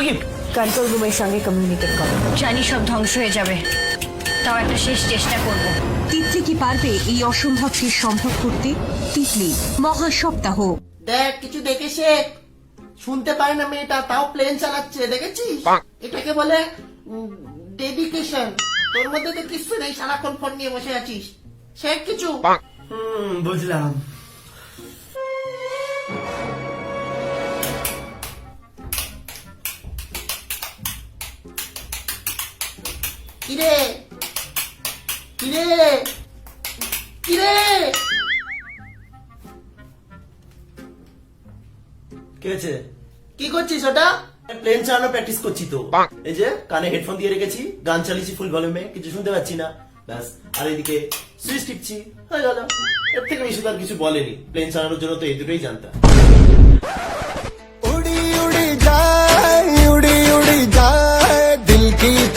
কি কন্ট্রোল রুমের সঙ্গে কমিউনিকেট করো। জানি সব ধ্বংস হয়ে যাবে, তাও একটা শেষ চেষ্টা করব। তিতলি কি পারবে এই অসম্ভবকে সম্ভব করতে? তিতলি মহাসপ্তাহ। দেখ কিছু দেখে শেখ। শুনতে পায় না মেয়েটা, তাও প্লেন চালাচ্ছে, দেখেছিস? এটাকে বলে ডেডিকেশন। তোর মধ্যে তো কিছু নেই, সারাক্ষণ ফোন নিয়ে বসে আছিস। শেখ কিছু। বুঝলাম। কিরে কিরে কিরে, কি হয়েছে? কি করছিস ওটা? প্লেন চালানো প্র্যাকটিস করছি তো। এই যে কানে হেডফোন দিয়ে রেখেছি, গান চালিয়েছি ফুল ভলিউমে, কিছু শুনতে পাচ্ছি না, ব্যাস। আর এদিকে সুইচ টিপছি, হয়ে গেল। এর থেকে বেশি তো আর কিছু বলেনি। প্লেন চালানোর জন্য তো এই দুটোই জানতাম।